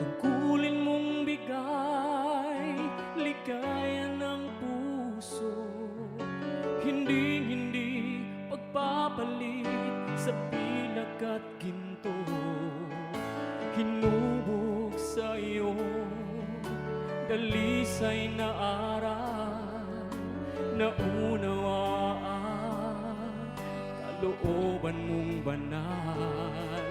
Tungkulin mong bigay ligaya ng puso, hindi pagpapalit sa pinak at ginto. Hinubog sa iyong dalisay na aral, naunawaan kalooban mong banal.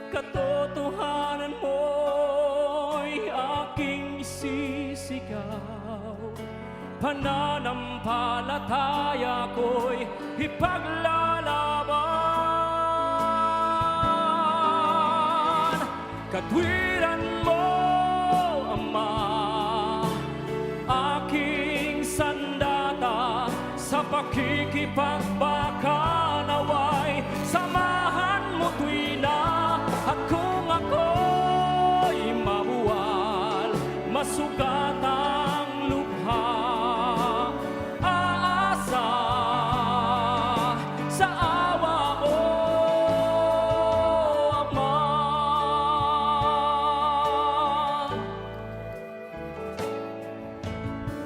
Katotohanan mo'y aking isisigaw, pananampalataya ko'y ipaglalaban. Katwiran mo, Ama, aking sandata, sa pakikipagbaka naway samahan mo tuwi na. At kung ako'y mabuwal, masugat ang lubha, aasa sa awa mo, Ama.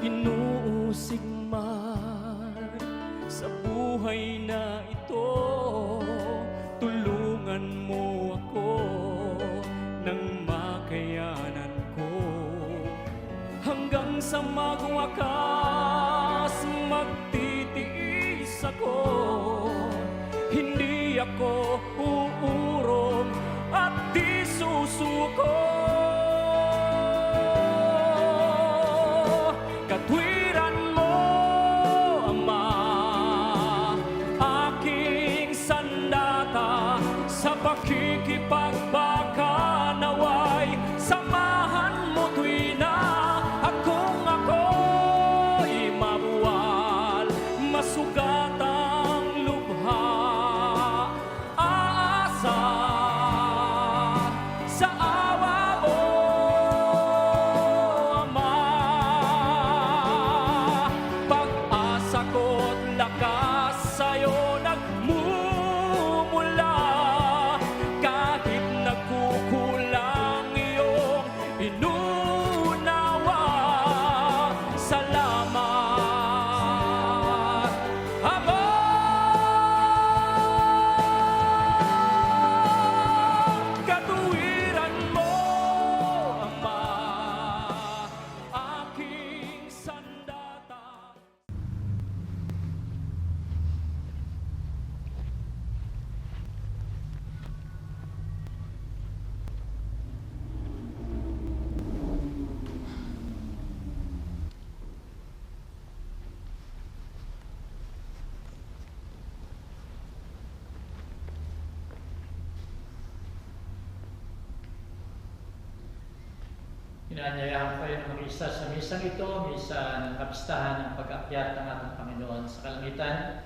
Inuusig man sa buhay na ito, tulungan mo ako nang makayanan ko, hanggang sa magwakas magtitiis ako. Hindi ako uurong at di susuko. Katwiran mo, Ama, aking sandata, sa pakikipagbaka naway samahan mo tuwi na. At kung ako'y mabuwal, masugat ang lubha, aasa sa awa mo, Ama. Pag-asa ko't lakas sa'yo nagmumula, kahit nagkukulang iyong inunawa. Salamat, Ama. Katuwiran mo, Ama, aking sandata. Inaanyayahan ko kayo ng isa sa misang ito, misa ng kapistahan ng pag-akyat ng ating Panginoon sa kalangitan,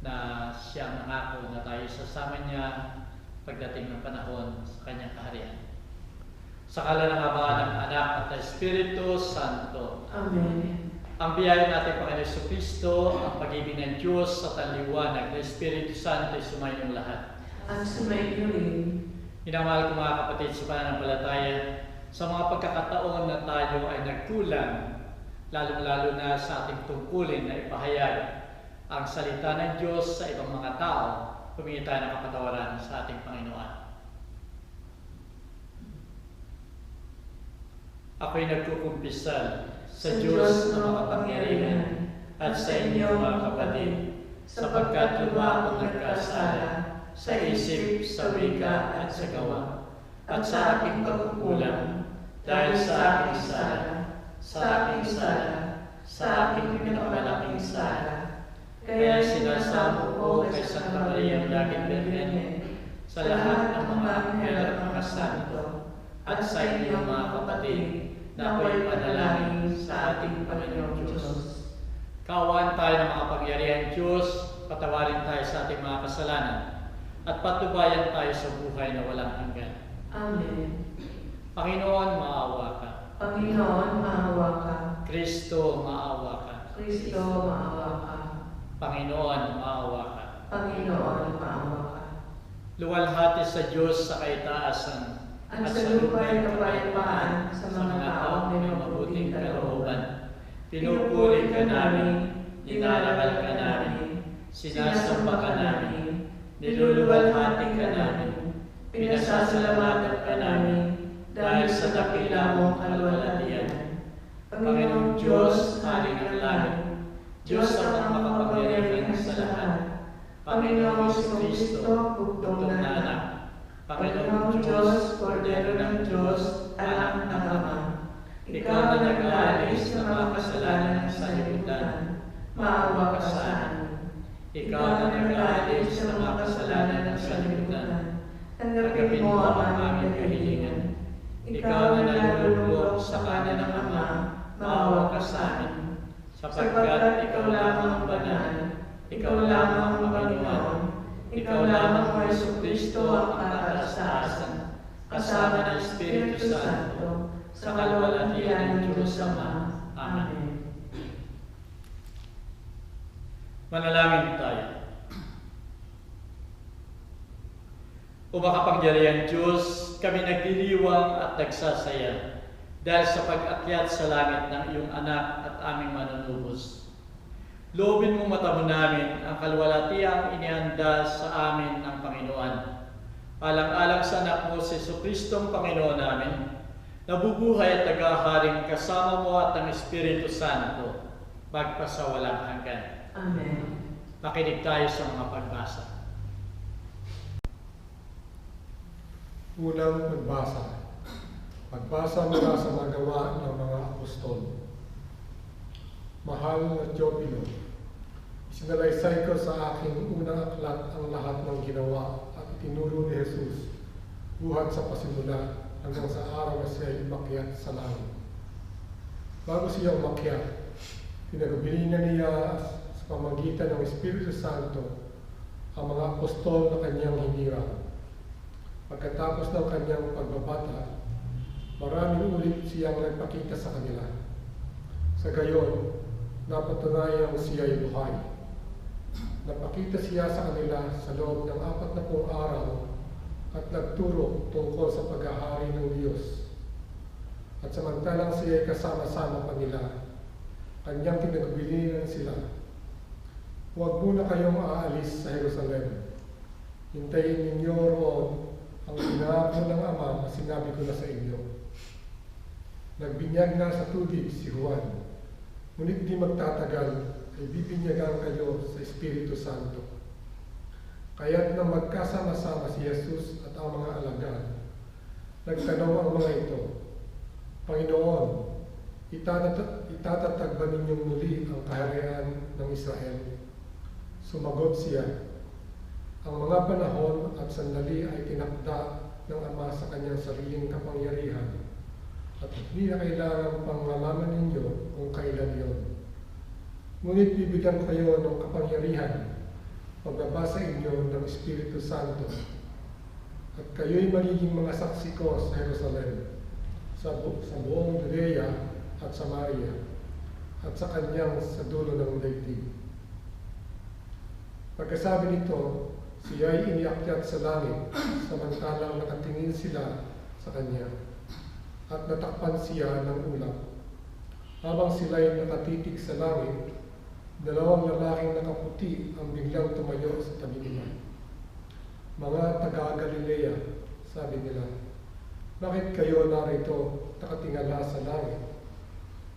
na siyang nangako na tayo sasama niya pagdating ng panahon sa kanyang kaharian. Sa ngalan ng Ama, ng Anak at ng Espiritu Santo. Amen. Ang biyaya natin Panginoon Jesucristo, ang pag-ibig ng Diyos at ang liwanag ng Espiritu Santo ay sumayin lahat. At sumayin rin. Minamahal ko mga kapatid sa pananampalataya, sa mga pagkakataon na tayo ay nagkulang, lalong-lalo na sa ating tungkulin na ipahayag ang salita ng Diyos sa ibang mga tao, humingi tayo ng kapatawaran sa ating Panginoon. Ako'y nagkukumpisal sa Diyos na makapangyarihan at sa inyo mga kapatid, sapagkat luma akong nagkasala sa isip, sa wika at sa gawa, at sa aking pagkukulang, dahil sa aking pinakamalaking sala. Kaya sinasamo ko kay Santa Maria Laging Birhen, sa lahat ng mga anghel at mga santo, at sa inyo mga kapatid, na ako'y panalangin sa ating Panginoong Diyos. Kaawaan tayo ng makapangyarihan Diyos, patawarin tayo sa ating mga kasalanan, at patubayan tayo sa buhay na walang hanggan. Amen. Panginoon, maawa ka. Panginoon, maawa ka. Kristo, maawa ka. Kristo, maawa ka. Panginoon, maawa ka. Panginoon, maawa ka. Luwalhati sa Diyos sa kaitaasan, At sa lupa ay kapayapaan sa mga taong may mabuting kalooban. Pinupuri ka namin, inarangal ka namin, sinasamba ka namin, niluluwalhati ka namin, pinasasalamatan ka namin, dahil sa dakila mong kaluwalhatian. Panginoong Diyos, Hari ng langit, Diyos ang makapangyarihan sa lahat, Panginoong Kristo, bugtong na anak, Panginoong Diyos, Kordero ng Diyos, anak ng Ama, ikaw na nag-aalis ng mga kasalanan ng sanlibutan, maawa ka sa amin. Ikaw na nag-aalis ng mga kasalanan ng sanlibutan, tanggapin mo ang aming kahilingan. Ikaw na nalulubog sa kanan ng Ama, maawa ka sa amin. Sapagkat ikaw lamang ang banal, ikaw lamang ang Panginoon, ikaw lamang ang Jesucristo ang kataastasan, kasama ng Espiritu Santo, sa kaluwalhatian ng Diyos Ama. Amen. Manalangin tayo. O makapangyarihan Diyos, kami nagdiriwang at nagsasaya dahil sa pag-akyat sa langit ng iyong anak at aming manunubos. Loobin mo mata mo namin ang kaluwalhatiang inihanda sa amin ng Panginoon. Alang-alang sa anak mo si Jesucristo ang Panginoon namin, nabubuhay at naghaharing kasama mo at ng Espiritu Santo, magpasawalang hanggan. Amen. Makinig tayo sa mga pagbasa. Unang pagbasa. Pagbasa mula sa mga gawa ng mga apostol. Mahal na Teopilo, isinalaysay ko sa aking unang aklat ang lahat ng ginawa at itinuro ni Jesus buhat sa pasimula hanggang sa araw na siya umakyat sa langit. Bago siya umakyat, pinagbilingan niya sa pamagitan ng Espiritu Santo ang mga apostol na kanyang hinirang. Pagkatapos ng kanyang pagbabata, maraming ulit siyang nagpakita sa kanila. Sa gayon, napatunayang siya'y buhay. Napakita siya sa kanila sa loob ng 40 araw at nagturo tungkol sa paghahari ng Diyos. At samantalang siya'y kasama-sama pa nila, kanyang pinagbilinan sila. Huwag muna kayong aalis sa Jerusalem. Hintayin ninyo roon ang pinangako ng Ama na sinabi ko na sa inyo. Nagbinyag na sa tubig si Juan, ngunit di magtatagal ay bibinyagan kayo sa Espiritu Santo. Kaya't nang magkasama-sama si Jesus at ang mga alagad, nagtanong ang mga ito, Panginoon, itatatag ba ninyong muli ang kaharian ng Israel? Sumagot siya, ang mga panahon at sandali ay tinakda ng Ama sa kanyang sariling kapangyarihan at hindi na kailangan pang malaman ninyo kung kailan yon. Ngunit bibigyan kayo ng kapangyarihan pagbabasa inyo ng Espiritu Santo at kayo'y magiging mga saksi ko sa Jerusalem, sa buong Judea at Samaria at sa kanyang sa dulo ng daigdig. Pagkasabi nito, siya'y iniakyat sa langit, samantalang nakatingin sila sa kanya, at natakpan siya ng ulap. Habang sila'y nakatitig sa langit, 2 lalaking nakaputi ang biglang tumayo sa tabi nila. Mga taga-Galilea, sabi nila, bakit kayo narito nakatingala sa langit?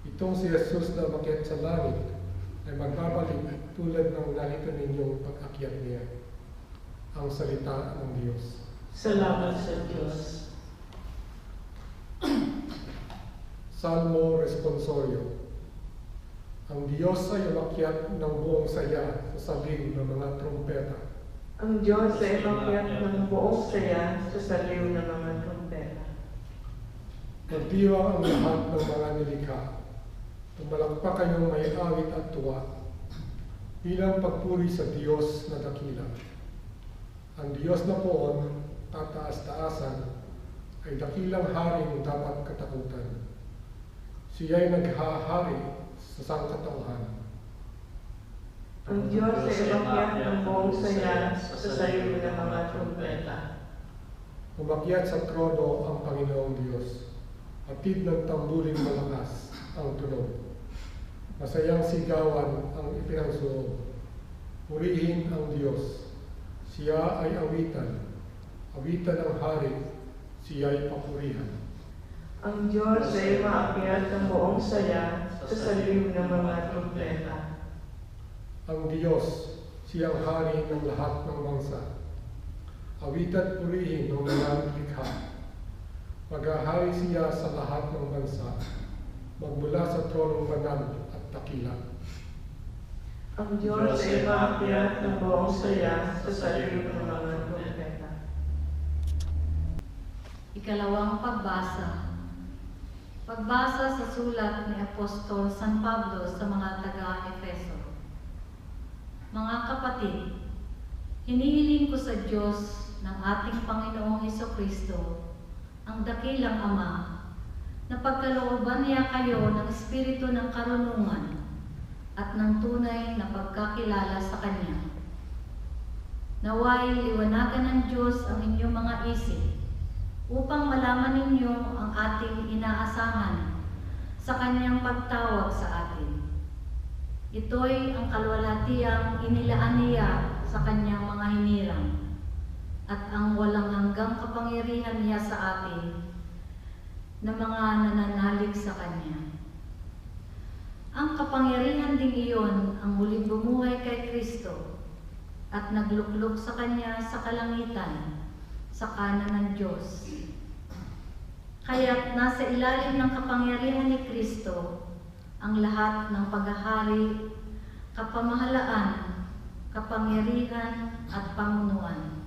Itong si Jesus na umakyat sa langit ay magbabalik tulad ng nakita ninyong pag-akyat niya. Ang salita ng Diyos. Salamat sa Diyos. Salmo Responsorio. Ang Diyos ay umakyat ng buong saya sa saliw ng mga trumpeta. Ang Diyos ay umakyat ng buong saya sa saliw ng mga trumpeta. Magdiwang ang lahat ng mga nilikha. Tumalakpak kayong may awit at tuwa bilang pagpuri sa Diyos na dakila. Ang Diyos na poon, kataas-taasan, ay dakilang haring dapat katakutan. Siya'y naghahari sa sangkatauhan. Ang Diyos ay umakyat ng buong saya sa saliw ng mga trumpeta. Umakyat sa trono ang Panginoong Diyos. Hatid ng tambuling malakas ang tunog. Masayang sigawan ang ipinangsuot. Purihin ang Diyos. Siya ay awitan. Awitan ng hari. Siya ay papurihan. Ang Diyos ay maakyat ng buong saya sa salim ng mga trumpeta. Ang Diyos, siyang hari ng lahat ng bangsa. Awitan purihin ng mga likha. Maghahari siya sa lahat ng bansa, magmula sa tronong banal at takila. Ang Diyos ay maakyat ng buong saya sa salim ng mga trumpeta. Ikalawang pagbasa. Pagbasa sa sulat ni Apostol San Pablo sa mga taga-Efeso. Mga kapatid, hinihiling ko sa Diyos ng ating Panginoong Hesukristo, ang dakilang Ama, na pagkalooban niya kayo ng espiritu ng karunungan at ng tunay na pagkakilala sa Kanya. Naway liwanagan ng Diyos ang inyong mga isip upang malaman ninyo ang ating inaasahan sa Kanyang pagtawag sa atin. Ito'y ang kalwalhatiang inilaan niya sa Kanyang mga hinirang at ang walang hanggang kapangyarihan niya sa atin na mga nananalig sa Kanya. Ang kapangyarihan ding iyon ang muling bumuhay kay Kristo at nagluklok sa Kanya sa kalangitan, sa kanan ng Diyos. Kaya't nasa ilalim ng kapangyarihan ni Kristo ang lahat ng paghahari, kapamahalaan, kapangyarihan at pamunuan.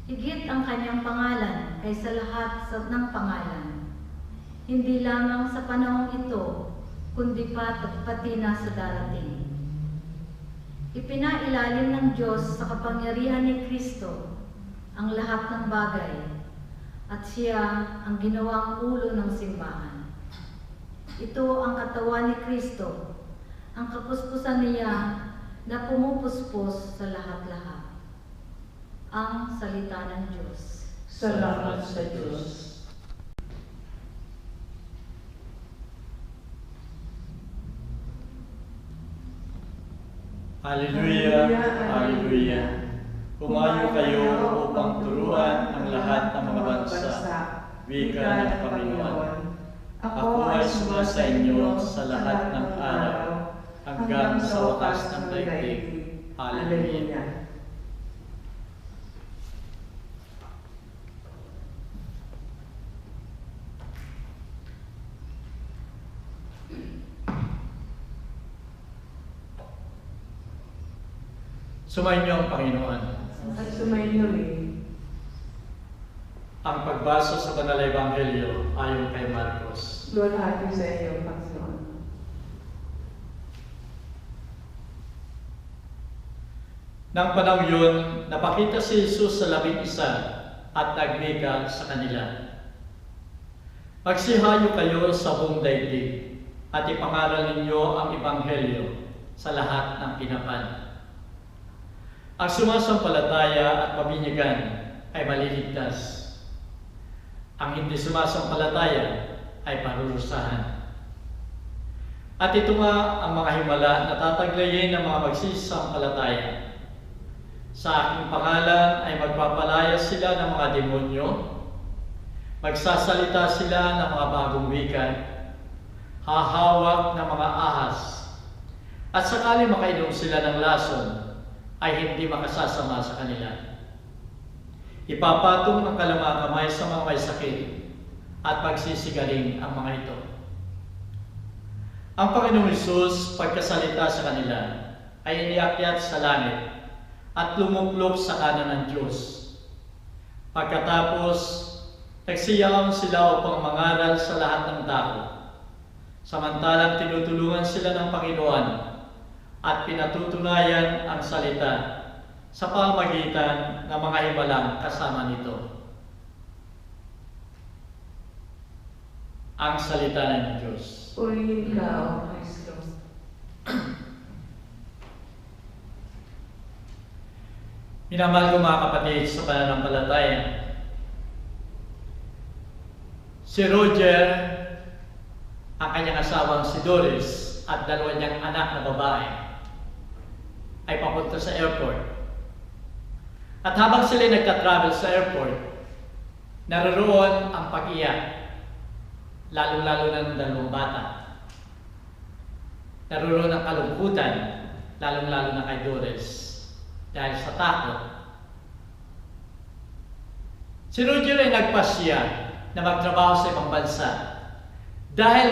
Higit ang Kanyang pangalan kaysa lahat ng pangalan, hindi lamang sa panahong ito, kundi pati na sa darating. Ipinailalim ng Diyos sa kapangyarihan ni Kristo ang lahat ng bagay, at siya ang ginawang ulo ng simbahan. Ito ang katawan ni Kristo, ang kapuspusan niya na pumupuspos sa lahat-lahat. Ang salita ng Diyos. Salamat sa Diyos. Hallelujah, Hallelujah. Pumayo kayo upang turuan ang lahat ng mga bansa, wika ng Panginoon. Ako ay sumasa inyo sa lahat ng araw, hanggang sa wakas ng daigdig. Hallelujah. Sumainyo ang Panginoon. At sumainyo rin. Ang pagbasa sa Banal na Ebanghelyo ayon kay Marcos. Luwalhati sa iyo, Panginoon. Nang panahon yun, napakita si Jesus sa 11 at nagwika sa kanila. Magsihayo kayo sa buong daigdig at ipangaral ninyo ang Ebanghelyo sa lahat ng pinapan. Ang sumasampalataya at mabinyagan ay maliligtas. Ang hindi sumasampalataya ay parurusahan. At ito nga ang mga himala na tataglayin ng mga magsisampalataya. Sa aking pangalan ay magpapalaya sila ng mga demonyo, magsasalita sila ng mga bagong wika, hahawak ng mga ahas, at sakali makainom sila ng lason, ay hindi makasasama sa kanila. Ipapatong ang kalamang kamay sa mga may sakit at pagsisigaling ang mga ito. Ang Panginoong Hesus, pagkasalita sa kanila, ay iniakyat sa langit at lumuklok sa kanan ng Diyos. Pagkatapos, nagsiyaon sila upang mangaral sa lahat ng tao, samantalang tinutulungan sila ng Panginoon at pinatutunayan ang salita sa pamamagitan ng mga himalang kasama nito. Ang salita ng Diyos. Purihin ka, O Kristo. Minamahal ko mga kapatid sa pananampalataya, Si Roger, ang kanyang asawang si Doris at dalawa niyang anak na babae ay papunta sa airport. At habang sila nagka-travel sa airport, naroon ang pag-iyak, lalong-lalo na ng dalawang bata. Naroon ang kalungkutan, lalong-lalo na kay Doris, dahil sa takot. Si Roger ay nagpasya na magtrabaho sa ibang bansa dahil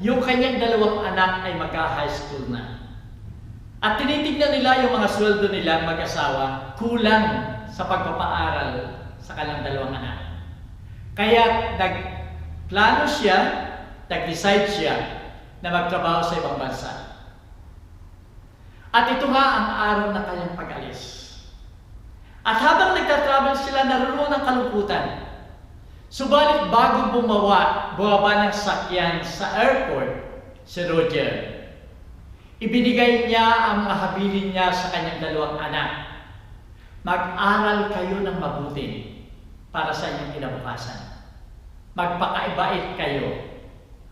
yung kanyang dalawang anak ay magka-high school na. At tinitignan nila yung mga sweldo nila mag-asawa kulang sa pagpapaaral sa kanilang dalawang anak. Kaya nagplano siya, nag-decide siya na magtrabaho sa ibang bansa. At ito nga ang araw na kanyang pag-alis. At habang nagtatravel sila, naroon ang kalungkutan. Subalit bago bumaba ng sakyan sa airport, si Roger, ibinigay niya ang mga habilin niya sa kanyang dalawang anak. Mag-aral kayo ng mabuti para sa inyong kinabukasan. Magpakaibait kayo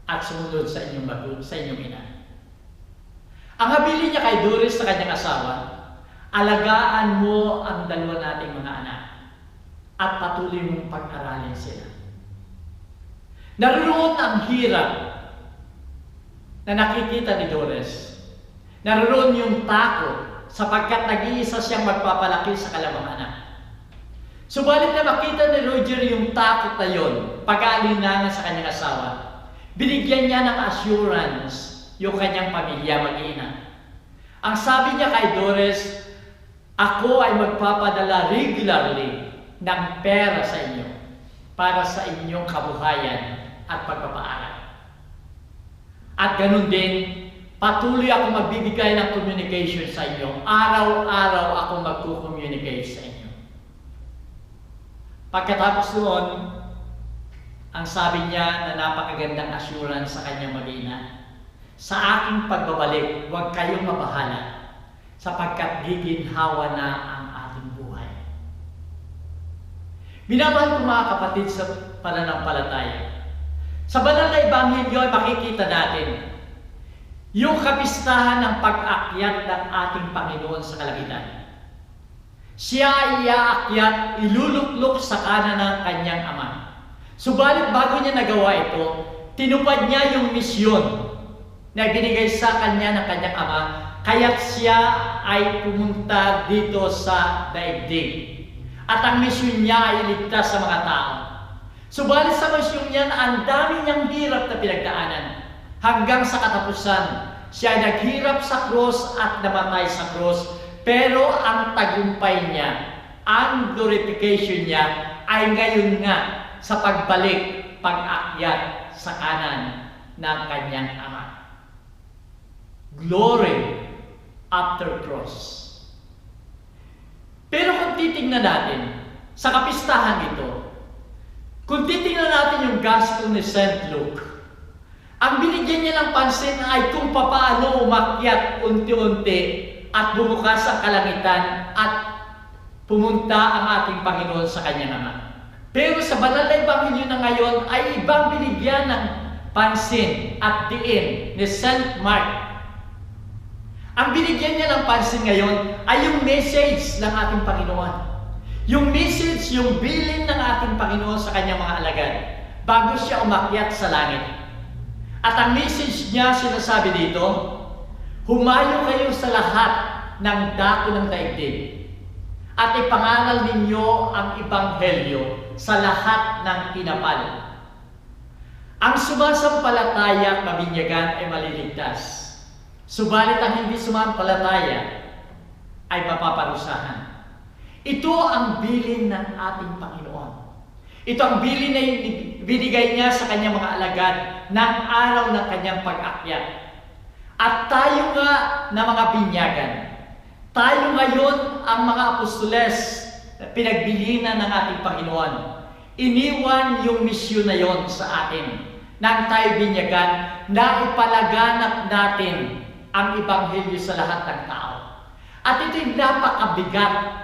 at sumunod sa inyong ina. Ang habilin niya kay Doris sa kanyang asawa, alagaan mo ang dalawa nating mga anak at patuloy mong pag-aralin sila. Naroon ang hirap na nakikita ni Doris. Naroon yung takot sapagkat nag-iisa siyang magpapalaki sa kalawang anak. Subalit na makita ni Roger yung takot na yon, pag-aalinlangan sa kanyang asawa, binigyan niya ng assurance yung kanyang pamilya mag-ina. Ang sabi niya kay Doris, ako ay magpapadala regularly ng pera sa inyo para sa inyong kabuhayan at pagpapaaral. At ganun din, patuloy ako magbibigay ng communication sa inyo. Araw-araw ako magko-communicate sa inyo. Pagkatapos noon, ang sabi niya na napakagandang assurance sa kanyang mag-ina, sa aking pagbabalik, huwag kayong mabahala sapagkat giginhawa na ang ating buhay. Minamahal ko mga kapatid sa pananampalataya. Sa banal na Ebanghelyo ay makikita natin yung kapistahan ng pag-akyat ng ating Panginoon sa kalangitan. Siya ay iaakyat, iluluklok sa kanan ng kanyang Ama. Subalit bago niya nagawa ito, tinupad niya yung misyon na binigay sa kanya ng kanyang Ama, kaya't siya ay pumunta dito sa daigdig. At ang misyon niya ay iligtas sa mga tao. Subalit sa misyon niya, ang dami niyang hirap na pinagdaanan. Hanggang sa katapusan, siya ay naghirap sa krus at namatay sa krus. Pero ang tagumpay niya, ang glorification niya, ay ngayon nga sa pagbalik, pag-akyat sa kanan ng kanyang Ama. Glory after cross. Pero kung titingnan natin sa kapistahan ito, kung titingnan natin yung Gospel ni St. Luke, ang binigyan niya ng pansin ay kung paano umakyat unti-unti at bumukas ang kalangitan at pumunta ang ating Panginoon sa kanyang Ama. Pero sa banal na Ebanghelyo na ngayon ay ibang binigyan ng pansin at diin ni St. Mark. Ang binigyan niya ng pansin ngayon ay yung message ng ating Panginoon. Yung message, yung bilin ng ating Panginoon sa kanyang mga alagad bago siya umakyat sa langit. At ang message niya, sinasabi dito, humayo kayo sa lahat ng dako ng daigdig at ipangaral ninyo ang Ebanghelyo sa lahat ng kinapal. Ang sumasampalataya at mabinyagan ay maliligtas. Subalit ang hindi sumampalataya ay mapaparusahan. Ito ang bilin ng ating Panginoon. Ito ang bilin na binigay niya sa kanyang mga alagad ng araw ng kanyang pag-akyat. At tayo nga na mga binyagan, tayo ngayon ang mga apostoles na pinagbilinan ng ating Panginoon. Iniwan yung misyon na yon sa atin nang tayo binyagan na ipalaganap natin ang Ebanghelyo sa lahat ng tao. At ito'y napakabigat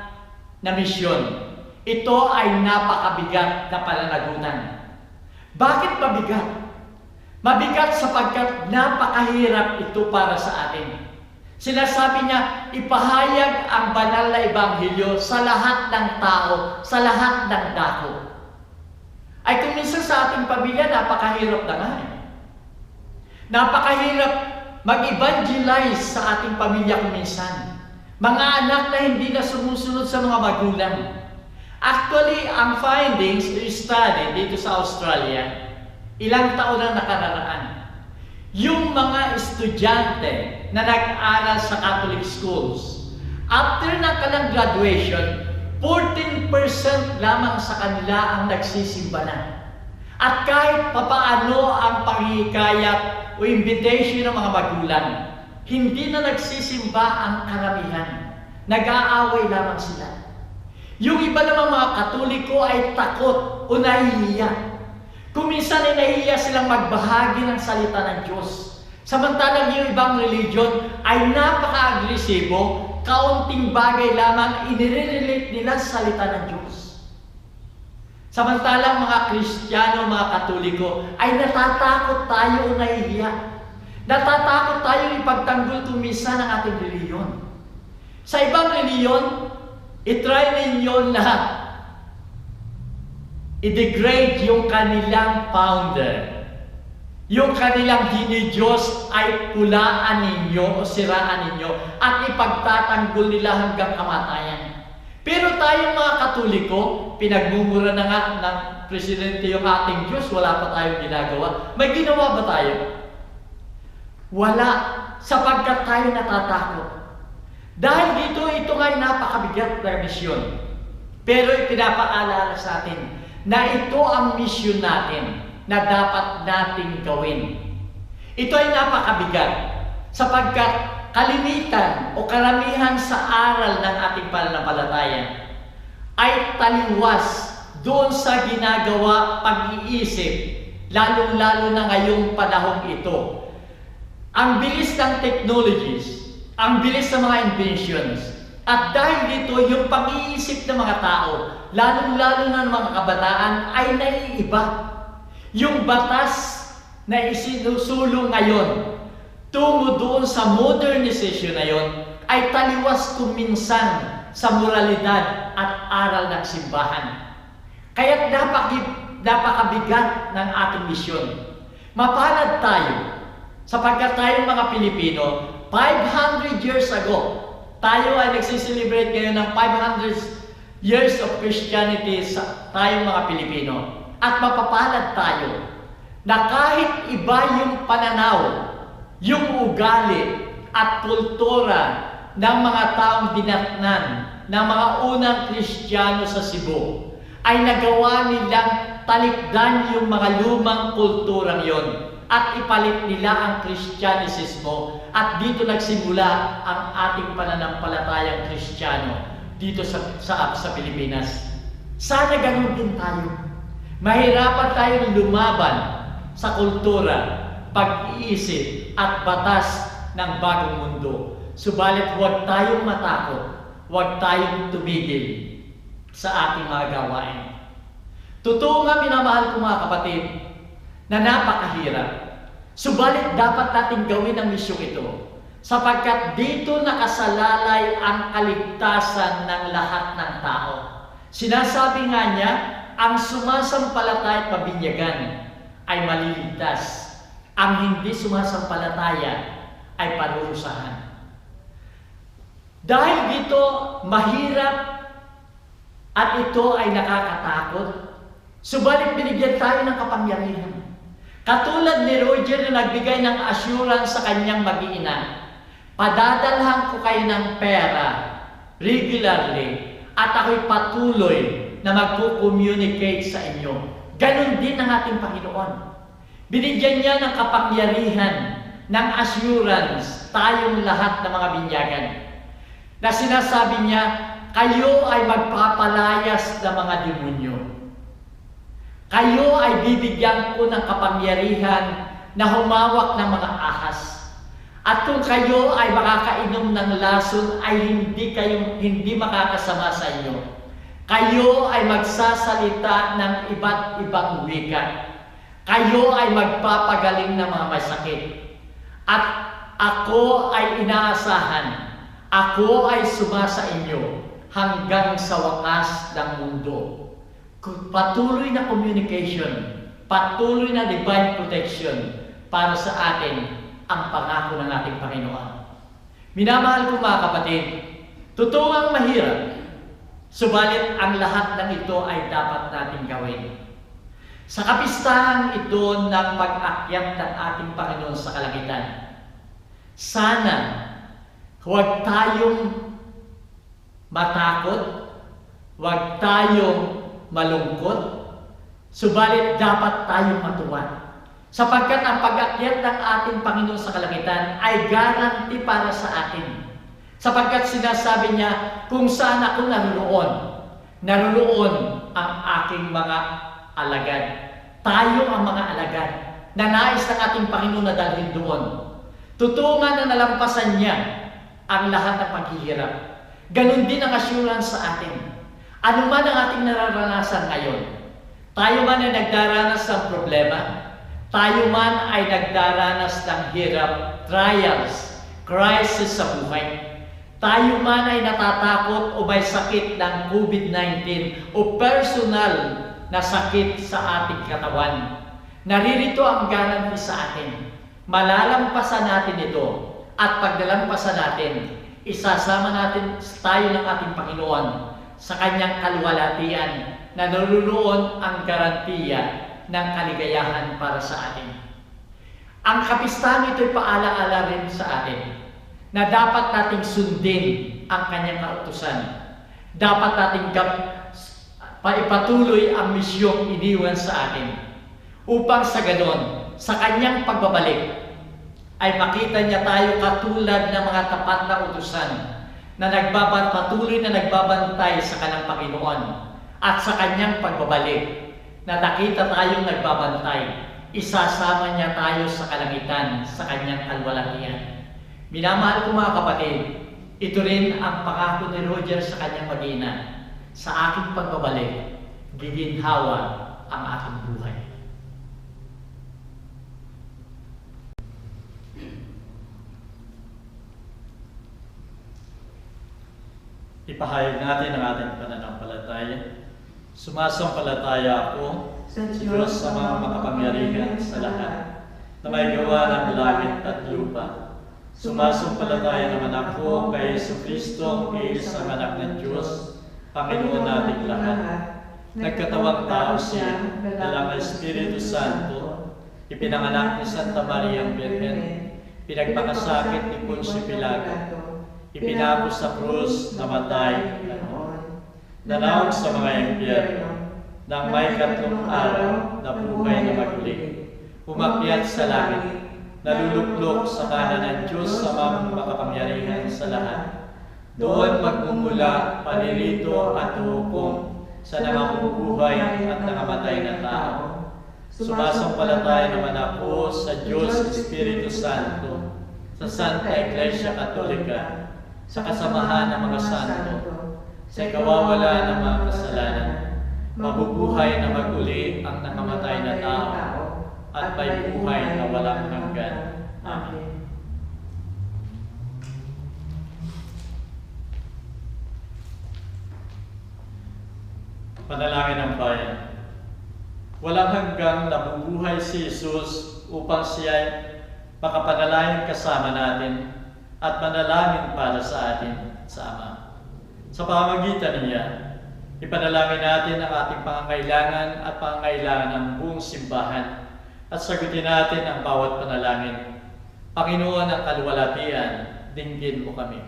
na misyon. Ito ay napakabigat na pananagutan. Bakit mabigat? Mabigat sapagkat napakahirap ito para sa atin. Sinasabi niya, ipahayag ang banal na ebanghelyo sa lahat ng tao, sa lahat ng dako. Ay kung minsan sa ating pamilya, napakahirap na nga eh. Napakahirap mag-evangelize sa ating pamilya kung minsan. Mga anak na hindi na sumusunod sa mga magulang. Actually, ang findings study dito sa Australia, ilang taon na nakararaan. Yung mga estudyante na nag-aral sa Catholic schools, after ng kanilang graduation, 14% lamang sa kanila ang nagsisimba na. At kahit papaano ang panghihikayat o invitation ng mga magulang, hindi na nagsisimba ang karamihan. Nag-aaway lamang sila. Yung iba namang mga Katoliko ay takot o nahihiya. Kung minsan ay nahihiya silang magbahagi ng salita ng Diyos. Samantalang yung ibang religion ay napaka-agresibo, kaunting bagay lamang inire-relate nila sa salita ng Diyos. Samantalang mga Kristiyano, mga Katoliko ay natatakot tayo o nahihiya. Natatakot tayo ipagtanggol kung minsan ang ating reliyon. Sa ibang reliyon, itry ninyo na i-degrade yung kanilang founder. Yung kanilang dinidiyos ay pulaan ninyo o siraan ninyo at ipagtatanggol nila hanggang kamatayan. Pero tayong mga Katoliko, pinagmumura na nga ng presidente yung ating Diyos, wala pa tayong ginagawa. May ginawa ba tayo? Wala, sapagkat tayo natatakot. Dahil dito, ito nga'y napakabigat na misyon. Pero ipinapaalala sa atin na ito ang misyon natin na dapat nating gawin. Ito ay napakabigat sapagkat kalimitan o karamihan sa aral ng ating pananampalataya ay taliwas doon sa ginagawa pag-iisip, lalong-lalo na ngayong panahong ito. Ang bilis ng technologies, ang bilis ng mga inventions, at dahil dito, yung pag-iisip ng mga tao, lalong-lalo na ng mga kabataan, ay naiiba. Yung batas na isinusulong ngayon, tungo doon sa modernization na yon, ay taliwas kuminsan sa moralidad at aral ng simbahan. Kaya't napakabigat ng ating misyon. Mapalad tayo, sapagkat tayong mga Pilipino, 500 years ago, tayo ay nagsiselebrate ngayon ng 500 years of Christianity sa tayong mga Pilipino. At mapapalad tayo na kahit iba yung pananaw, yung ugali at kultura ng mga taong dinatnan ng mga unang Kristiyano sa Cebu, ay nagawa nilang talikdan yung mga lumang kulturang yon at ipalit nila ang Kristyanisismo, at dito nagsimula ang ating pananampalatayang Kristiyano dito sa Pilipinas. Sana ganun din tayo. Mahirapan tayong lumaban sa kultura, pag-iisip at batas ng bagong mundo. Subalit huwag tayong matakot, huwag tayong tumigil sa ating mga gawain. Totoo nga, minamahal ko mga kapatid, na napakahirap. Subalit dapat natin gawin ang misyong ito, sapagkat dito nakasalalay ang kaligtasan ng lahat ng tao. Sinasabi nga niya, ang sumasampalataya at mabinyagan ay maliligtas. Ang hindi sumasampalataya ay parurusahan. Dahil dito, mahirap at ito ay nakakatakot, subalit binigyan tayo ng kapangyarihan. Katulad ni Roger na nagbigay ng assurance sa kanyang mag-iina, padadalhan ko kayo ng pera regularly at ako'y patuloy na magpo-communicate sa inyo. Ganon din ang ating Panginoon. Binigyan niya ng kapangyarihan, ng assurance, tayong lahat ng mga binyagan, na sinasabi niya, kayo ay magpapalayas ng mga demonyo. Kayo ay bibigyan ko ng kapangyarihan na humawak ng mga ahas. At kung kayo ay makakainom ng lason, ay hindi makakasama sa inyo. Kayo ay magsasalita ng iba't ibang wika. Kayo ay magpapagaling ng mga may sakit. At ako ay inaasahan, ako ay sumasa inyo hanggang sa wakas ng mundo. Patuloy na communication, patuloy na divine protection para sa atin ang pangako ng ating Panginoon. Minamahal ko mga kapatid, totoo ang mahirap, subalit ang lahat ng ito ay dapat nating gawin. Sa kapistahan ito ng pag-akyat ng ating Panginoon sa kalangitan, sana huwag tayong matakot, huwag tayong malungkot, subalit dapat tayong matuwa. Sapagkat ang pag-akyat ng ating Panginoon sa kalangitan ay garanti para sa atin. Sapagkat sinasabi niya, kung saan ako naroon ang aking mga alagad. Tayo ang mga alagad na nais ng ating Panginoon na dalhin doon. Totoo nga na nalampasan niya ang lahat ng paghihirap. Ganon din ang assurance sa atin. Ano man ang ating nararanasan ngayon, tayo man ay nagdaranas ng problema, tayo man ay nagdaranas ng hirap, trials, crisis sa buhay, tayo man ay natatakot o may sakit ng COVID-19 o personal na sakit sa ating katawan, naririto ang garanti sa atin. Malalampasan natin ito at pagdalampasan natin, isasama natin tayo ng ating Panginoon sa kanyang kaluwalhatian na naroon ang garantiya ng kaligayahan para sa atin. Ang kapistahan ito'y paalaala rin sa atin na dapat nating sundin ang kanyang kautusan. Dapat nating paipatuloy ang misyong iniwan sa atin upang sa ganon, sa kanyang pagbabalik, ay makita niya tayo katulad ng mga tapat na utusan na patuloy na nagbabantay sa kanyang Panginoon at sa kanyang pagbabalik na nakita tayong nagbabantay, isasama niya tayo sa kalangitan sa kanyang kalwalhatian. Minamahal ko mga kapatid, ito rin ang pangako ni Roger sa kanyang mag-ina. Sa aking pagbabalik, giginhawa ang aking buhay. Ipahayag natin ang ating pananampalataya. Sumasampalataya ako sa Diyos sa mga makapangyarihan sa lahat na may gawa ng langit at lupa. Sumasampalataya naman ako kay Jesucristo, isang anak ng Diyos, Panginoon nating lahat. Nagkatawang tao siya, dalang Espiritu Santo, ipinanganak ni Santa Maria ang Birhen, pinagpakasakit ni Poncio Pilato, ipinako sa krus, namatay, nanawag sa mga impyerno, nang may 3 araw na buhay na maguli, umakyat sa langit, naluluklok sa kanan ng Diyos sa mga makapangyarihan sa lahat. Doon magmumula panirito at hukom sa nangabubuhay at nangamatay na tao. Sumasampalataya naman ako sa Diyos Espiritu Santo, sa Santa Iglesia Katolika, sa kasamahan ng mga santo, sa kawawala ng mga kasalanan, mabubuhay na maguli ang nangamatay na tao, at may buhay na walang hanggan. Amen. Panalangin ng bayan. Walang hanggang nabubuhay si Jesus upang siya makapanalangin kasama natin at manalangin para sa atin sa Ama. Sa pamamagitan niya, ipanalangin natin ang ating pangangailangan at pangangailangan ng buong simbahan at sagutin natin ang bawat panalangin. Panginoon ang kaluwalhatian, dinggin mo kami.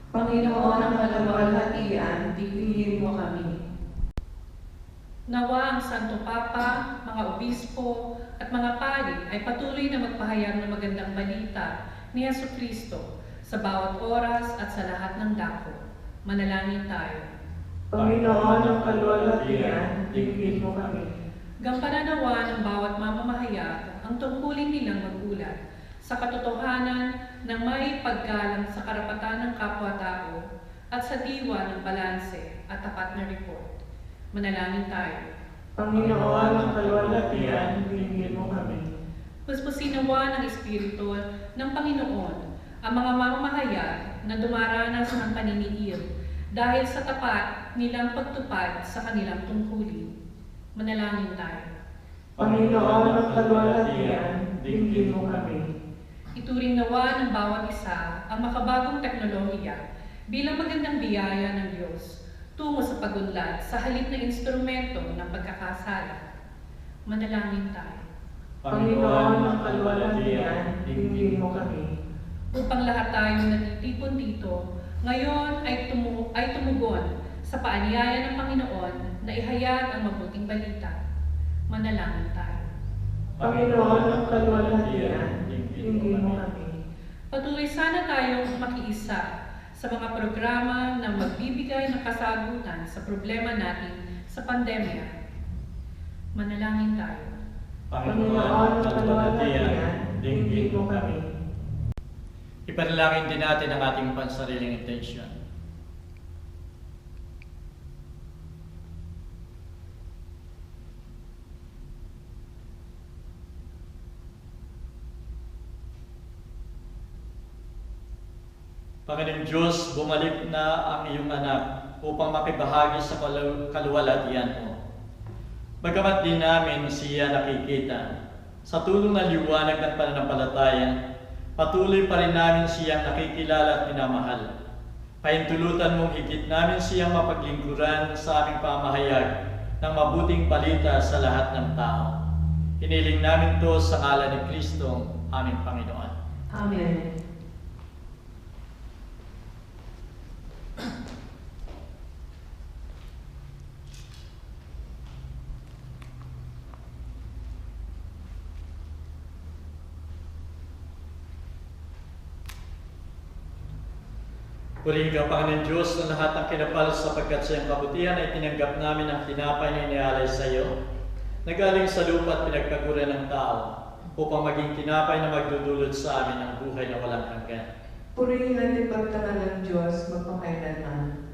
Panginoon ang kaluwalhatian, dinggin mo kami. Nawa ang Santo Papa, mga obispo at mga pari ay patuloy na magpahayag ng magandang balita ni Jesucristo sa bawat oras at sa lahat ng dako. Manalangin tayo. Panginoon ang kaluwalhatian, dinggin mo kami. Gampanan nawa ng bawat mamamahayag ang tungkulin nilang magulat sa katotohanan ng may paggalang sa karapatan ng kapwa-tao at sa diwa ng balanse at tapat na report. Manalangin tayo. Panginoon ang kaluwalhatian, dinggin mo ginawa ng Espiritu ng Panginoon ang mga mamamahayag na dumaranas ng paniniil dahil sa tapat nilang pagtupad sa kanilang tungkulin. Manalangin tayo. Panginoon ng kalwalhatian, dinggin mo kami. Ituring nawa ng bawat isa ang makabagong teknolohiya bilang magandang biyaya ng Diyos tungo sa pagunlad sa halip na instrumento ng pagkakasala. Manalangin tayo. Panginoon ng kalwalhatian, dinggin mo kami. Upang lahat tayong natitipon dito, ngayon ay tumugon sa paanyaya ng Panginoon na ihayag ang mabuting balita. Manalangin tayo. Panginoon ng kalwalhatian, dinggin mo kami. Patuloy sana tayong makiisa sa mga programa na magbibigay ng kasagutan sa problema natin sa pandemya. Manalangin tayo. Panginoon ng kalwalhatian, dinggin mo kami. Ipanalangin din natin ang ating pansariling intensyon. Panginoong Diyos, bumalik na ang iyong anak upang makibahagi sa kaluwalhatian mo. Bagamat di namin siya nakikita, sa tulong ng liwanag ng pananampalataya, patuloy pa rin namin siyang nakikilala at minamahal. Pahintulutan mong higit namin siyang mapaglingkuran sa aming pamahayag ng mabuting balita sa lahat ng tao. Hiniling namin to sa ngalan ni Kristo, aming Panginoon. Amen. Purihin ka, Panginoon Diyos, na lahat ng kinapal sapagkat sa iyong kabutihan ay tinanggap namin ang tinapay na inialay sa iyo, na galing sa lupa at pinagpaguran ng tao, upang maging tinapay na magdudulot sa amin ng buhay na walang hanggan. Purihin at ipagtangal ng Diyos magpakailanman.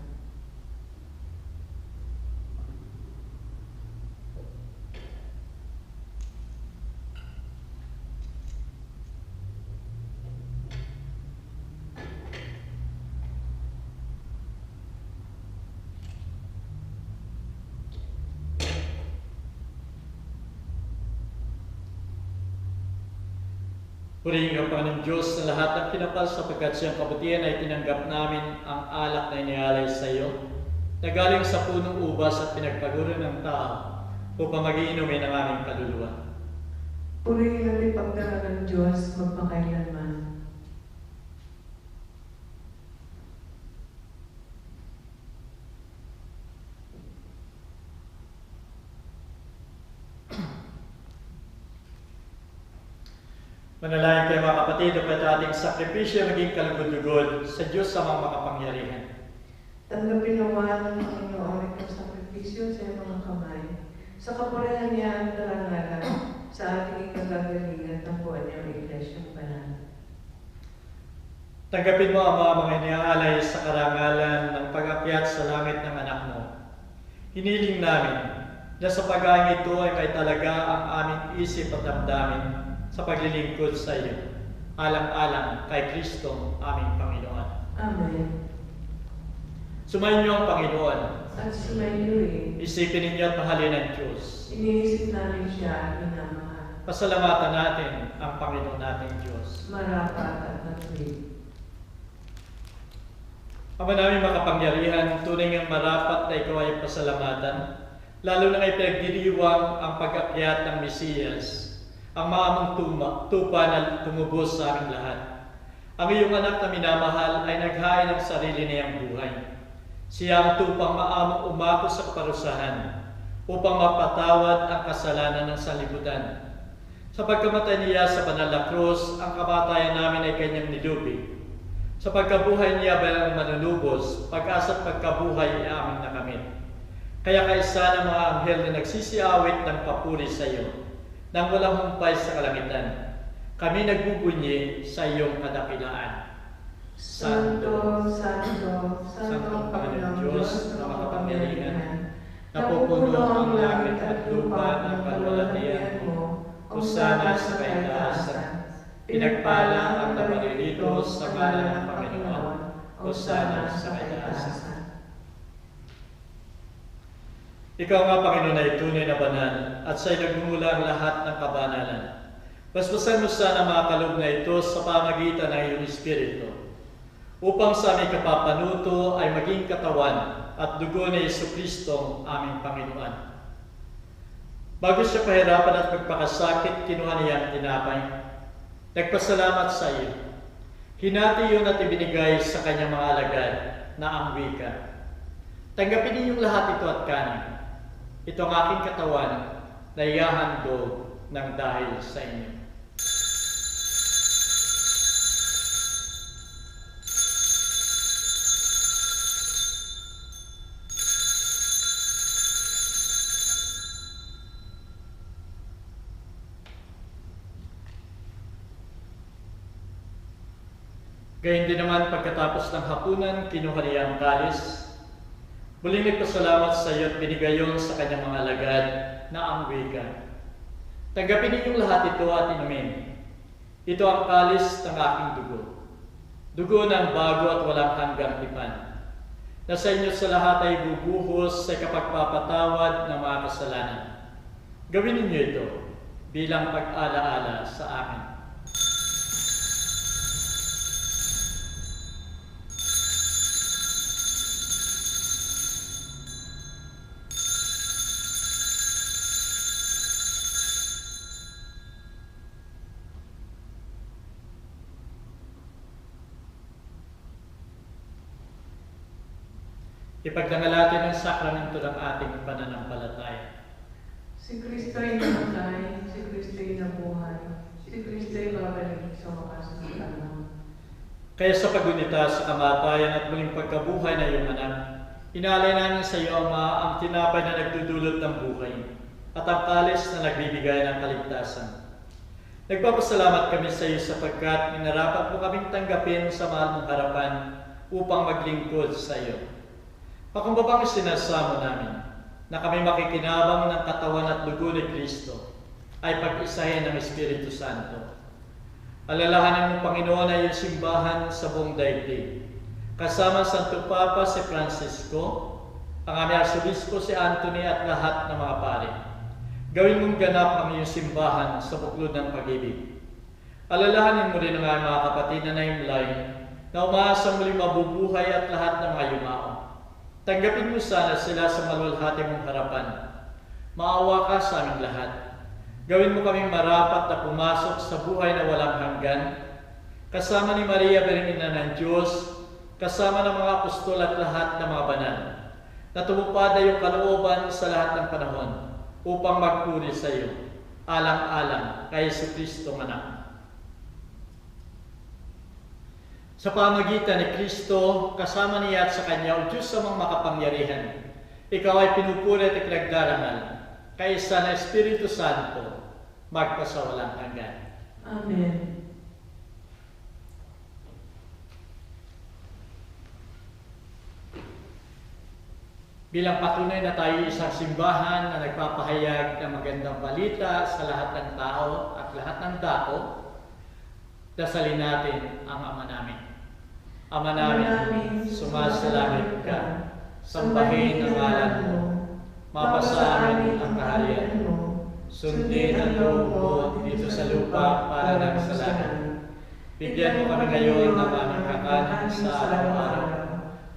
Purihin ka, Panginoon Diyos, na lahat ng kinapal sapagkat sa iyong kabutihan ay tinanggap namin ang alak na inialay sa iyo, na galing sa punong ubas at pinagpaguran ng tao, upang magiinumin ang aming kaluluwa. Purihin at ipagtangal ng Diyos magpakailanman. Manalangin kayo mga kapatid, upang ating sakripisyo maging kalugod-lugod sa Diyos sa mga makapangyarihan. Tanggapin nawa ng Panginoon itong sakripisyo sa iyong mga kamay, sa kapurihan niya ang darangalan, sa ating ikagagalingan ng buwan niyang Iglesyang Banal. Tanggapin mo ang mga iniaalay sa karangalan ng pag-akyat sa langit ng anak mo. Hiniling namin na sa pag-aang ito ay may talaga ang aming isip at damdamin sa paglilingkod sa iyo, alang-alang kay Kristo, aming Panginoon. Amen. Sumayin niyo ang Panginoon. At sumayin Isipin ninyo at mahalin ang Diyos. iniisip namin siya at minamahal. Pasalamatan natin ang Panginoon nating Diyos. Marapat at matuwid. Ama namin makapangyarihan, tunay ngang marapat na ikaw ay pasalamatan, lalo na ay pinagdiriwang ang pag-akyat ng Mesiyas, ang maamong tupa na tumubos sa aming lahat. Ang iyong anak na minamahal ay naghain ng sarili niyang buhay. Siya ang tupang maamong umako sa kaparusahan upang mapatawad ang kasalanan ng sanlibutan. Sa pagkamatay niya sa banal na krus, ang kamatayan namin ay kanyang nilubig. Sa pagkabuhay niya bilang manunubos, pag-asa at pagkabuhay ay aming nakamit. Kaya kaisa ng mga anghel na nagsisiawit ng papuri sa iyo, nang walang humpay sa kalangitan, kami nagbubunyi sa iyong kadakilaan. Santo, Santo, Santo ang Panginoong Diyos na makapangyarihan, napupuno ang langit at lupa ng kalwalhatian mo, kusana sa kaitaasan. Pinagpala ang naparirito sa ngalan ng Panginoon, Hosana sa kaitaasan. Ikaw nga, Panginoon, ay tunay na banal at sa'yo nagmumula ang lahat ng kabanalan. Basbasan mo sana mga kaloob na ito sa pamagitan ng iyong Espiritu, upang sa aming kapapanuto ay maging katawan at dugo ni Jesucristo aming Panginoon. Bago siya pahirapan at magpakasakit, kinuha niya ang tinapay. Nagpasalamat sa iyo. Hinati yun at ibinigay sa kanyang mga alagad na ang wika. Tanggapin ninyong lahat ito at kanin. Ito ang aking katawan na ihahandog ng dahil sa inyo. Gayun din naman pagkatapos ng hapunan, kinuha niya ang kalis. Muling nagpasalamat sa iyo at binigay yon sa kanyang mga alagad na ang wika. Tanggapin ninyong lahat ito at inumin. Ito ang kalis ng aking dugo. Dugo ng bago at walang hanggang tipan. Na sa inyo sa lahat ay bubuhos sa kapagpapatawad ng mga kasalanan. Gawin ninyo ito bilang pag-alaala sa akin. Ipagdangalatin ang sakramento ng ating pananampalataya. Si Kristo ay namatay, si Kristo ay nabuhay, si Kristo ay babalik sa wakas ng panahon. Kaya sa pagunita sa kamatayan at muling pagkabuhay na iyong anak, inalay namin sa iyo, Ama, ang tinapay na nagdudulot ng buhay at ang kalis na nagbibigay ng kaligtasan. Nagpapasalamat kami sa iyo sapagkat minarapat mo kaming tanggapin sa mahal mong harapan upang maglingkod sa iyo. Pakumbabang isinasamo namin na kami makikinabang ng katawan at dugo ni Kristo ay pag-isahin ng Espiritu Santo. Alalahanin mo, Panginoon, ay iyong simbahan sa buong daigdig. Kasama Santo Papa si Francisco, ang aming Arsobispo si Anthony at lahat ng mga pari. Gawin mong ganap ang iyong simbahan sa buklod ng pag-ibig. Alalahanin mo rin ang aming mga kapatid na naimlay na umaasang muli mabubuhay at lahat ng mga yumao. Tanggapin mo sana sila sa maluwalhati mong harapan. Maawa ka sa aming lahat. Gawin mo kaming marapat na pumasok sa buhay na walang hanggan, kasama ni Maria Bermina ng Diyos, kasama ng mga apostol at lahat ng mga banal, na tumupad na iyong kalooban sa lahat ng panahon upang magpuri sa iyo, alang-alang kay Jesucristo anak. Sa pamagitan ni Kristo, kasama niya at sa Kanya, o Diyos sa mga makapangyarihan, ikaw ay pinupuri at ipinagdarangal, kaysa na Espiritu Santo, magpasawalang hanggan. Amen. Bilang patunay na tayo isang simbahan na nagpapahayag ng magandang balita sa lahat ng tao at lahat ng dako, dasalin natin ang Ama namin. Ama namin, sumasalangit ka, sambahin ang ngalan mo, mapasa amin ang kaharian mo, sundin ang loob mo dito sa lupa para ng sa langit. Bigyan mo kami ngayon ng aming kakanin sa araw-araw,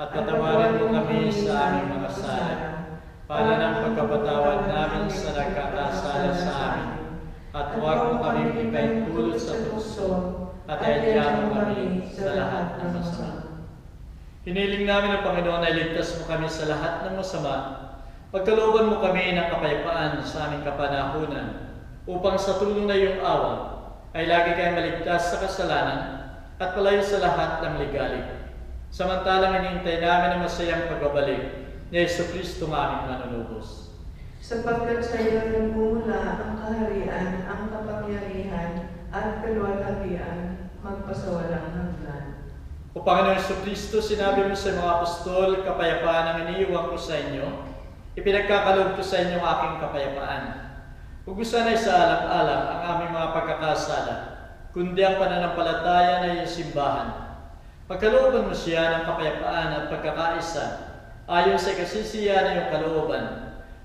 at patawarin mo kami sa aming mga sala, para ng pagkapatawad namin sa nagkakasala sa amin, at huwag mo kami ipaintulot sa tukso, at ayadya mo kami sa lahat ng masama. Hiniling namin ang Panginoon na iligtas mo kami sa lahat ng masama. Pagkalooban mo kami ng kapayapaan sa aming kapanahunan, upang sa tulong na iyong awa ay lagi kayong maligtas sa kasalanan at palayo sa lahat ng ligalig. Samantalang hinihintay namin ang masayang pagbabalik ni Jesucristo aming manunubos. Sapagkat sa iyo nagmumula ang kaharian, ang kapangyarihan, at kaluwalhatian, magpasawalang hanggan. O Panginoon Jesucristo, sinabi mo sa mga apostol, kapayapaan ang iniiwan ko sa inyo, ipinagkakaloob ko sa inyo ang aking kapayapaan. Huwag mo sana'y sa alang-alang ang aming mga pagkakasala, kundi ang pananampalataya na iyong simbahan. Pagkalooban mo siya ng kapayapaan at pagkakaisa, ayon sa kasisiyan ng iyong kalooban,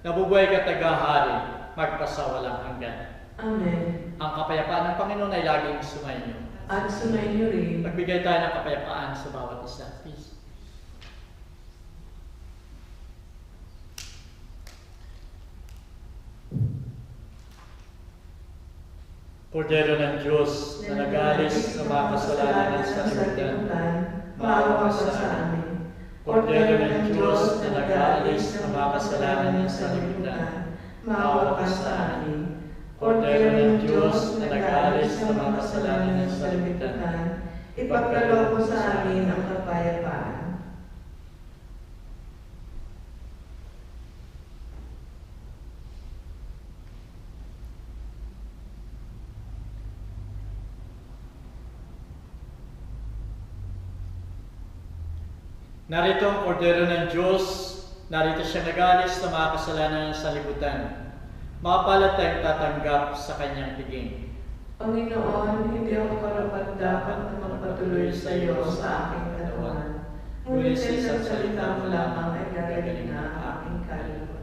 nabubuhay ka tagahari, magpasawalang hanggan. Amen. Ang kapayapaan ng Panginoon ay laging sumainyo. At sumainyo rin. Magbigay tayo ng kapayapaan sa bawat isa. Please. Kordero ng Diyos na nag-alis ng mga kasalanan sa libutan, maawa ka sa amin. Kordero ng Diyos na nag-alis ng mga kasalanan sa libutan, maawa ka sa amin. Kordero ng Diyos na nag-alis ng mga kasalanan sa libutan, ipagkaloob mo sa amin ang kapayapaan. Narito ang kordero ng Diyos, narito siya nag-alis ng mga kasalanan sa libutan. Mapalad tayong tatanggap sa kanyang piging. Panginoon, hindi ako karapat-dapat na magpatuloy sa iyo sa aking katawan. Ngunit sa isang salita mo lamang ay gagaling na ang aking kaluluwa.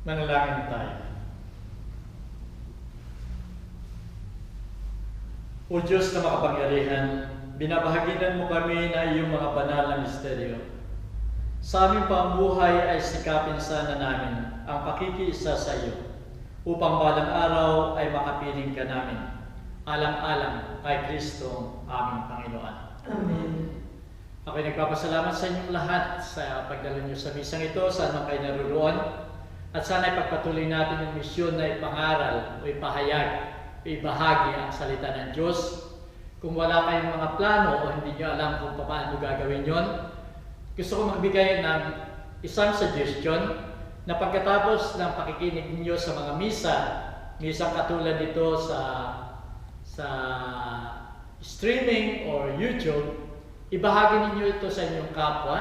Manalangin tayo. O Diyos na makapangyarihan, binabahaginan mo kami na iyong mga banal na misteryo. Sa aming pamumuhay ay sikapin sana namin ang pakikiisa sa iyo, upang balang araw ay makapiling ka namin, alang-alang kay Kristo aming Panginoon. Amen. Ako'y nagpapasalamat sa inyong lahat sa pagdalo niyo sa misang ito, saan man kayo naroon, at sana ipagpatuloy natin yung misyon na ipangaral o ipahayag, ibahagi ang salita ng Diyos. Kung wala kayong mga plano o hindi nyo alam kung paano gagawin yon, gusto ko magbigay ng isang suggestion na pagkatapos ng pakikinig ninyo sa mga misang katulad nito sa streaming or YouTube, ibahagi ninyo ito sa inyong kapwa.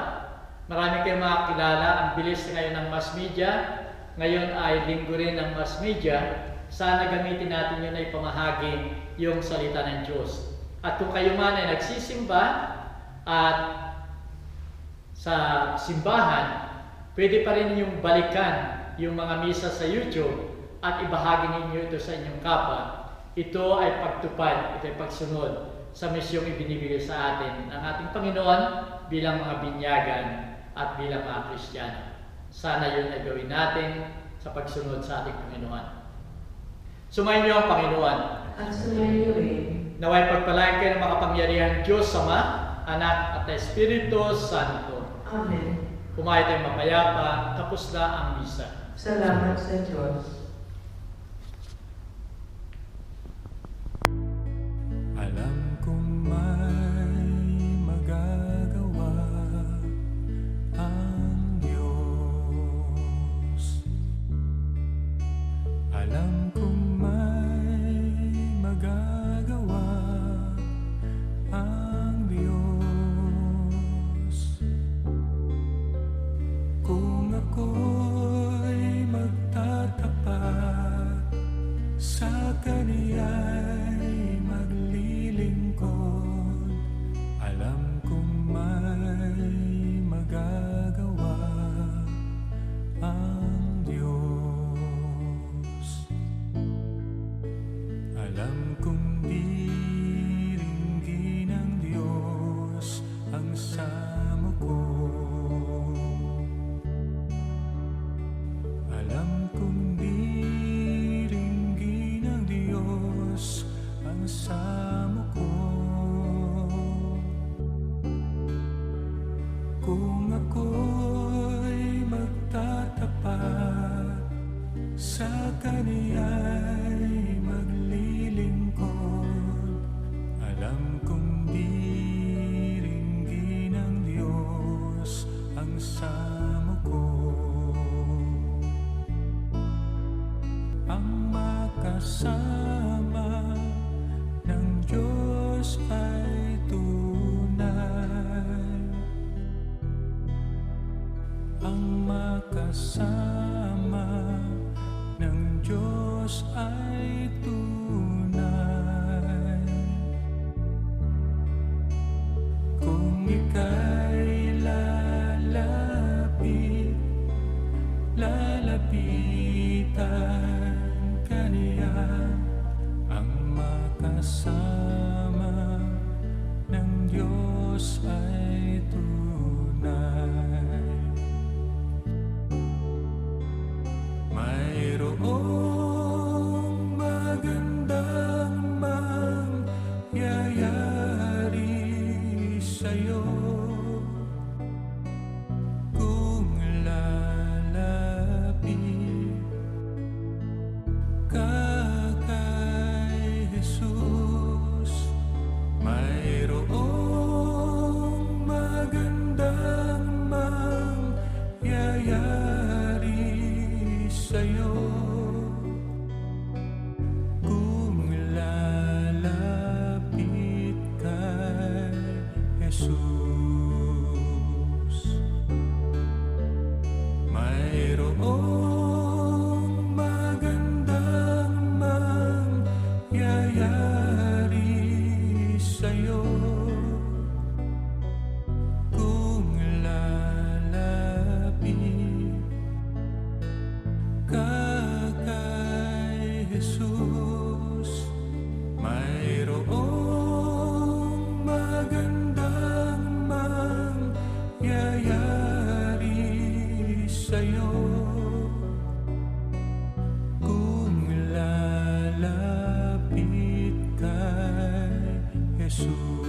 Marami kayong makakilala. Ang bilis ngayon ng mass media. Ngayon ay linggo rin ng mass media. Sana gamitin natin yun na ipamahagi yung salita ng Diyos. At kung kayo man ay nagsisimba at sa simbahan, pwede pa rin yung balikan yung mga misa sa YouTube at ibahagi ninyo ito sa inyong kapwa. Ito ay pagtupad, ito ay pagsunod sa misyong ibinibigay sa atin ng ating Panginoon bilang mga binyagan at bilang mga Kristiyano. Sana yun ay gawin natin sa pagsunod sa ating Panginoon. Sumayin niyo ang Panginoon. At sumayin rin. Naway pagpalain kayo ng makapangyarihang Diyos, Ama, Anak at Espiritu Santo. Amen. Kumain tayong mapayapa, tapos na ang misa. Salamat sa Diyos. Alam kong may magagawa ang Diyos. Alam kong may magagawa ang Diyos. Kung ako'y magtatapat sa Kaniya'y maglilingkod, alam kong may magagawa ang Diyos. Alam kong diringgin ng Diyos ang samo ko. Alam kong diringgin ng Diyos ang samo ko. Kung ako'y magtatapat sa Kaniya'y maglilingkod, alam kong diringgin ng Diyos ang samo ko. Ang makasama ng Diyos ay tunay. Ang makasama ng Diyos ay tunay. Kung ika'y lalapitan kaniya, ang makasama ng Diyos ay tunay. Mayroong maganda sa'yo kung lalapit kay Jesus.